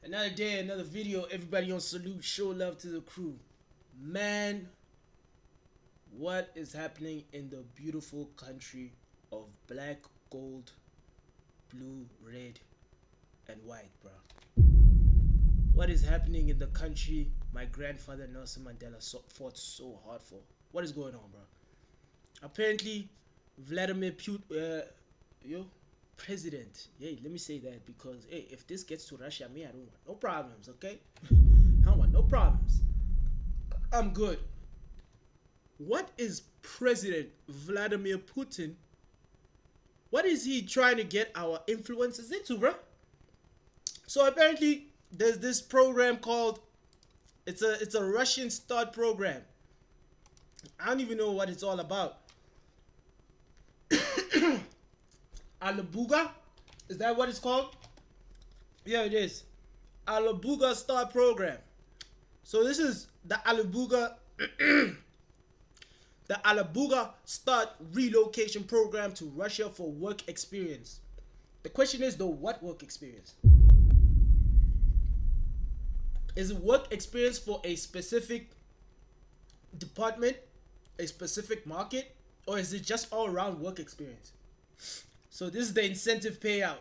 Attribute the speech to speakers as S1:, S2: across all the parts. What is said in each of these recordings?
S1: Another day, another video. Everybody on salute. Show love to the crew. Man, what is happening in the beautiful country of black, gold, blue, red, and white, bro? What is happening in the country my grandfather Nelson Mandela fought so hard for? What is going on, bro? Apparently, Vladimir Putin, president. Hey, let me say that because hey, if this gets to Russia, me, I don't want no problems. Okay, I don't want no problems. I'm good. What is President Vladimir Putin? What is he trying to get our influencers into, bro? So apparently, there's this program called it's a Russian Start Program. I don't even know what it's all about. Alabuga, is that what it's called? Yeah, it is. Alabuga Start Program. So this is the Alabuga Start Relocation Program to Russia for work experience. The question is though, what work experience? Is it work experience for a specific department, a specific market, or is it just all around work experience? So this is the incentive payout.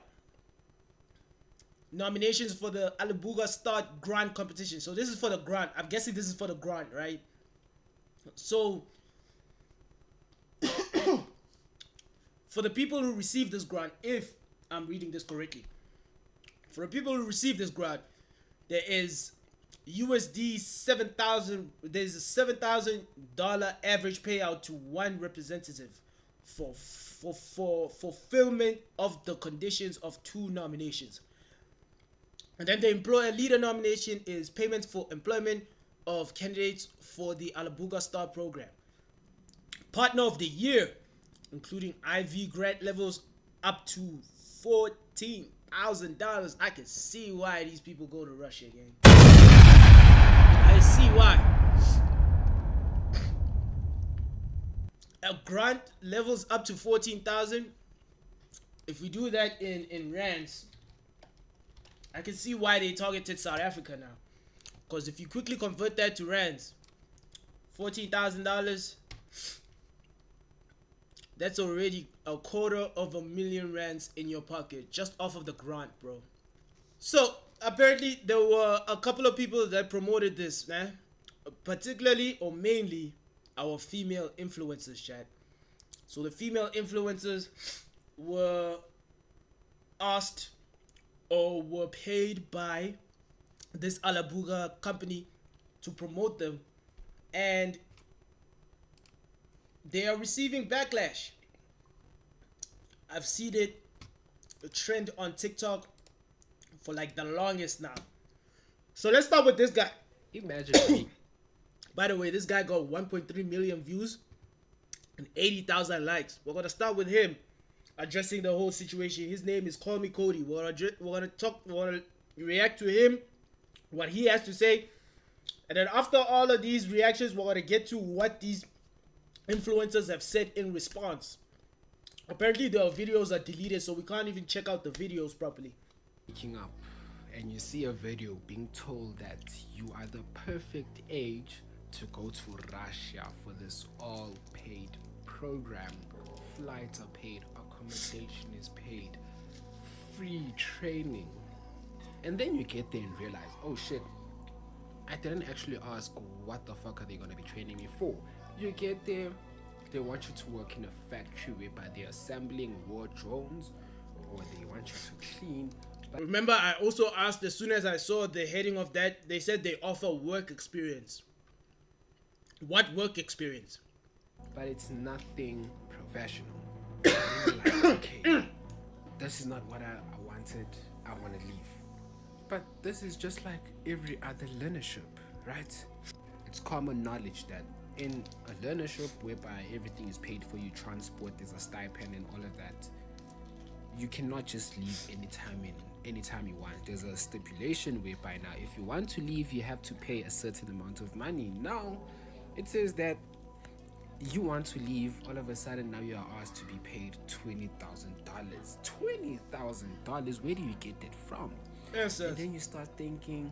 S1: Nominations for the Alabuga Start Grant competition. So this is for the grant. I'm guessing this is for the grant, right? So for the people who receive this grant, if I'm reading this correctly, for the people who receive this grant, there is USD 7,000. There's a $7,000 average payout to one representative for fulfillment of the conditions of two nominations. And then the employer leader nomination is payments for employment of candidates for the Alabuga Start Program. Partner of the year, including IV grant levels up to $14,000. I can see why these people go to Russia, gang. I see why. A grant levels up to 14,000. If we do that in rands, I can see why they targeted South Africa now. Because if you quickly convert that to rands, $14,000, that's already $250,000 rands in your pocket just off of the grant, bro. So apparently there were a couple of people that promoted this, man. Particularly or mainly our female influencers, chat. So the female influencers were asked or were paid by this Alabuga company to promote them, and they are receiving backlash. I've seen it a trend on TikTok for like the longest now. So let's start with this guy.
S2: Imagine.
S1: By the way, this guy got 1.3 million views and 80,000 likes. We're gonna start with him addressing the whole situation. His name is Call Me Cody. We're gonna react to him, what he has to say, and then after all of these reactions, we're gonna get to what these influencers have said in response. Apparently, the videos are deleted, so we can't even check out the videos properly.
S2: Waking up and you see a video being told that you are the perfect age to go to Russia for this all-paid program. Flights are paid, accommodation is paid, free training. And then you get there and realize, oh shit, I didn't actually ask what the fuck are they gonna be training me for. You get there, they want you to work in a factory whereby they're assembling war drones, or they want you to clean.
S1: Remember, I also asked as soon as I saw the heading of that, they said they offer work experience. What work experience?
S2: But it's nothing professional. Like, okay, this is not what I wanted. I want to leave. But this is just like every other learnership, right? It's common knowledge that in a learnership whereby everything is paid for you, transport, there's a stipend and all of that, you cannot just leave anytime you want. There's a stipulation whereby now if you want to leave, you have to pay a certain amount of money. Now it says that you want to leave, all of a sudden now you are asked to be paid $20,000. $20,000, where do you get that from?
S1: Yes,
S2: And
S1: yes.
S2: then you start thinking,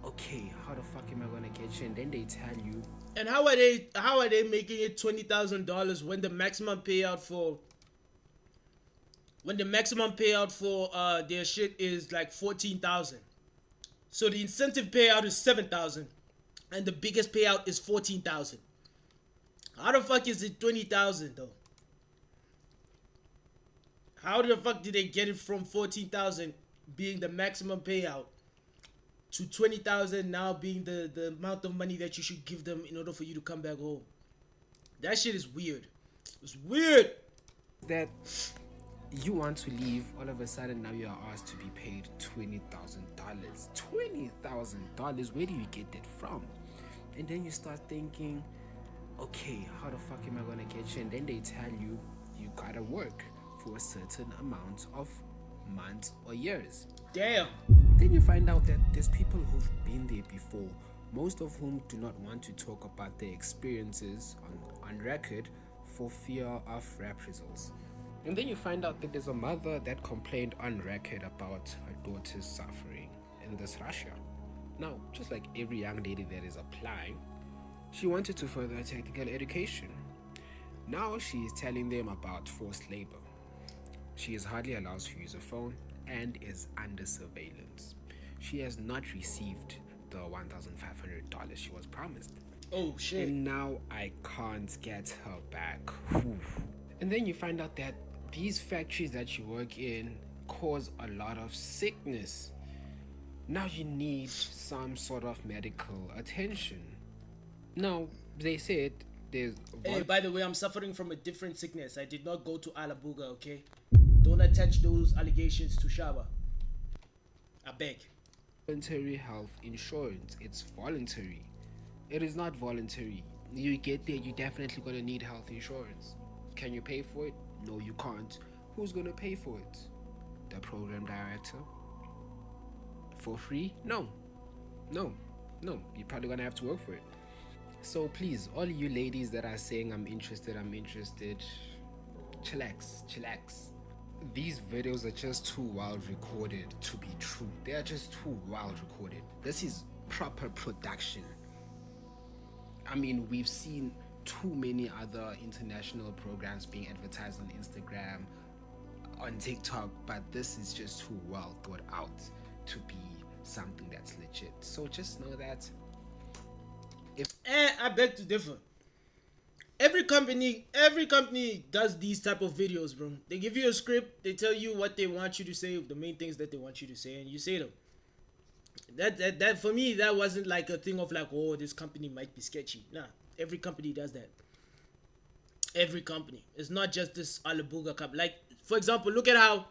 S2: okay, how the fuck am I gonna get you? And then they tell you,
S1: And how are they making it $20,000 when the maximum payout for their shit is like 14,000. So the incentive payout is 7,000 and the biggest payout is 14,000. How the fuck is it 20,000 though? How the fuck did they get it from 14,000 being the maximum payout to 20,000 now being the amount of money that you should give them in order for you to come back home? That shit is weird. It's weird.
S2: that you want to leave, all of a sudden now you are asked to be paid $20,000. $20,000, where do you get that from? And then you start thinking, okay, how the fuck am I gonna get you? And then they tell you, you gotta work for a certain amount of months or years.
S1: Damn.
S2: Then you find out that there's people who've been there before, most of whom do not want to talk about their experiences on record for fear of reprisals. And then you find out that there's a mother that complained on record about her daughter's suffering in this Russia. Now, just like every young lady that is applying, she wanted to further her technical education. Now she is telling them about forced labor. She is hardly allowed to use a phone and is under surveillance. She has not received the $1,500 she was promised.
S1: Oh shit.
S2: And now I can't get her back. Whew. And then you find out that these factories that you work in cause a lot of sickness. Now you need some sort of medical attention. Now, they said there's...
S1: Hey, by the way, I'm suffering from a different sickness. I did not go to Alabuga, okay? Don't attach those allegations to Shaba. I beg.
S2: voluntary health insurance. It's voluntary. It is not voluntary. You get there, you definitely gonna need health insurance. Can you pay for it? No, you can't. Who's gonna pay for it? The program director? For free? No. No. No. You're probably gonna have to work for it. So please, all you ladies that are saying I'm interested, chillax, chillax. These videos are just too well recorded to be true. They are just too well recorded. This is proper production. I mean, we've seen too many other international programs being advertised on Instagram, on TikTok, but this is just too well thought out to be something that's legit. So just know that
S1: I beg to differ. Every company does these type of videos, bro. They give you a script, they tell you what they want you to say, the main things that they want you to say, and you say them. That for me, that wasn't like a thing of like, oh, this company might be sketchy. Nah, every company does that. Every company. It's not just this Alabuga company. Like, for example, look at how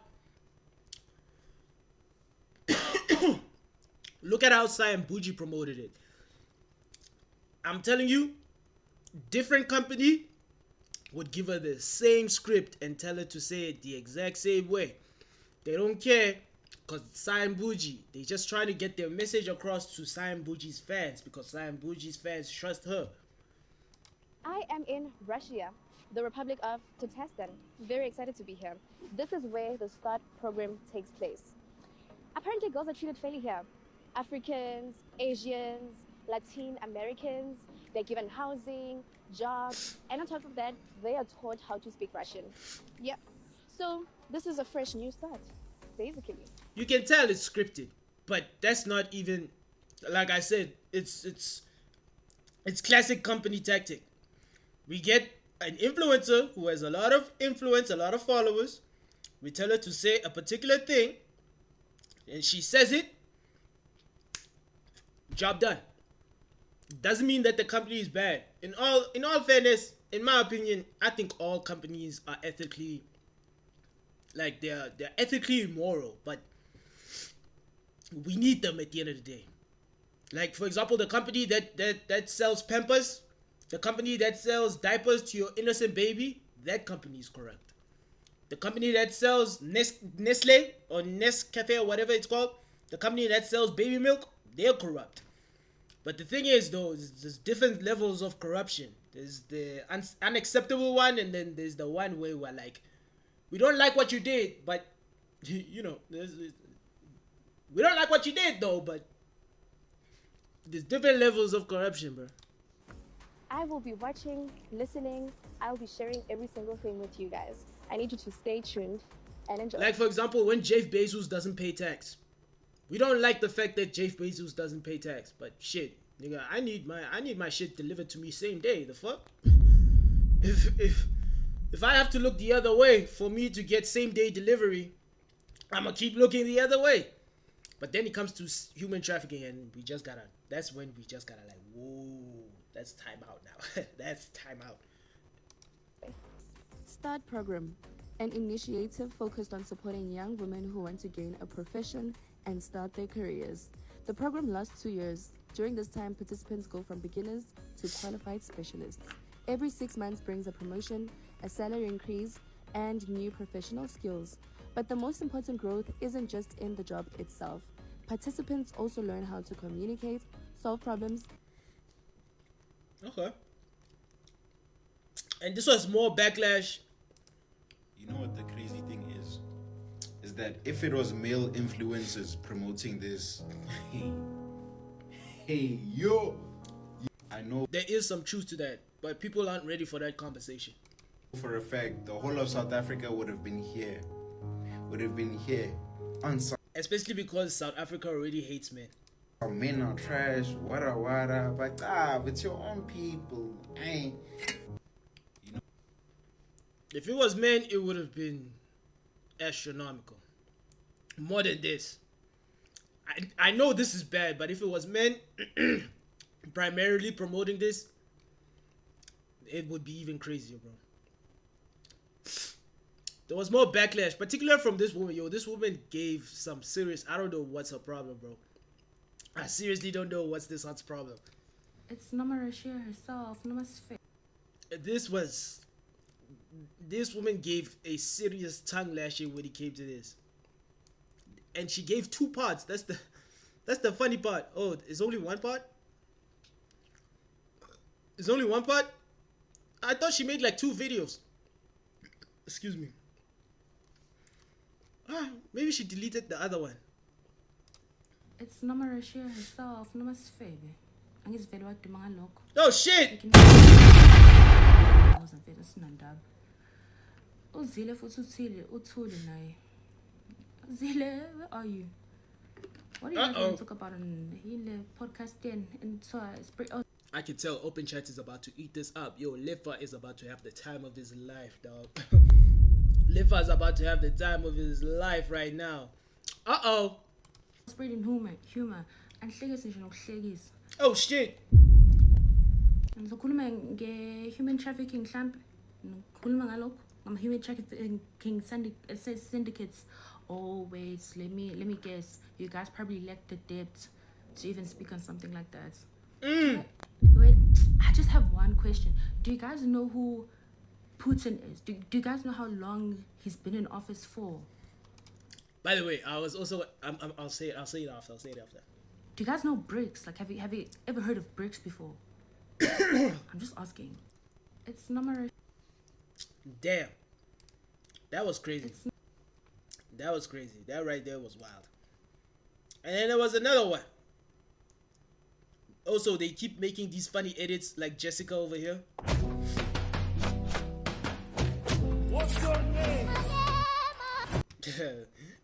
S1: Cyan Buji promoted it. I'm telling you, different company would give her the same script and tell her to say it the exact same way. They don't care because Cyan Buji, they just trying to get their message across to Cyan Buji's fans because Cyan Buji's fans trust her.
S3: I am in Russia, the Republic of Tatarstan. Very excited to be here. This is where the START program takes place. Apparently, girls are treated fairly here. Africans, Asians, Latin Americans, they're given housing, jobs, and on top of that, they are taught how to speak Russian. Yeah. So, this is a fresh new start, basically.
S1: You can tell it's scripted, but that's not even, like I said, it's classic company tactic. We get an influencer who has a lot of influence, a lot of followers. We tell her to say a particular thing, and she says it. Job done. Doesn't mean that the company is bad. In all fairness, in my opinion, I think all companies are ethically, like they're ethically immoral, but we need them at the end of the day. Like, for example, the company that sells Pampers, the company that sells diapers to your innocent baby, that company is corrupt. The company that sells Nestle or Nescafe or whatever it's called, the company that sells baby milk, they're corrupt. But the thing is, though, there's different levels of corruption. There's the unacceptable one, and then there's the one where we're like, we don't like what you did, but you know, We don't like what you did though, but there's different levels of corruption, bro.
S3: I will be watching, listening. I'll be sharing every single thing with you guys. I need you to stay tuned and enjoy.
S1: Like for example, when Jeff Bezos doesn't pay tax. We don't like the fact that Jeff Bezos doesn't pay tax, but shit, nigga, I need my shit delivered to me same day. The fuck? If I have to look the other way for me to get same day delivery, I'ma keep looking the other way. But then it comes to human trafficking, and that's when we just gotta like, whoa, that's time out now. That's time out.
S4: Start Program, an initiative focused on supporting young women who want to gain a profession and start their careers. The program lasts 2 years. During this time, participants go from beginners to qualified specialists. Every 6 months brings a promotion, a salary increase, and new professional skills. But the most important growth isn't just in the job itself. Participants also learn how to communicate, solve problems.
S1: Okay. And this was more backlash.
S5: You know what the crazy thing is? Is that if it was male influencers promoting this, hey, yo, I know
S1: There is some truth to that, but people aren't ready for that conversation.
S5: for a fact the whole of South Africa would have been here.
S1: Especially because South Africa already hates men.
S5: Men are trash, wada, but it's your own people. Hey.
S1: If it was men, it would have been astronomical. More than this. I know this is bad, but if it was men primarily promoting this, it would be even crazier, bro. There was more backlash, particularly from this woman. Yo, this woman gave some serious... I don't know what's her problem, bro. I seriously don't know what's this hot's problem.
S4: It's Namarashia herself, Namaste.
S1: This woman gave a serious tongue lashing when it came to this. And she gave 2 parts. That's the funny part. Oh, it's only one part? It's only one part? I thought she made like 2 videos. Excuse me. Maybe she deleted the other one.
S4: It's Namarashia herself, Namaste. Angizivela waduma ngalokho.
S1: Oh shit!
S4: Uzile futhi uthule naye. Zile, where are you? What do you guys want to talk about in the podcast then? And so
S1: I can tell Open Chat is about to eat this up. Yo, Lifa is about to have the time of his life, dog. Lifa is about to have the time of his life right now.
S4: spreading humor and hlekisa nokuhlekisa.
S1: Oh shit.
S4: Ngizokhuluma nge-human trafficking mhlambe. Ngikhuluma ngalokho ngama-human trafficking syndicates. Oh wait, let me guess. You guys probably lack the depth to even speak on something like that. Wait, I just have one question. Do you guys know who Putin is? Do you guys know how long he's been in office for?
S1: By the way, I was also I'll say it after.
S4: Do you guys know BRICS? Like, have you ever heard of BRICS before? I'm just asking. It's number.
S1: Damn. That was crazy. That was crazy. That right there was wild. And then there was another one. Also, they keep making these funny edits like Jessica over here.
S6: What's your name?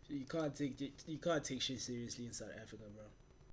S1: You can't take shit seriously in South Africa, bro.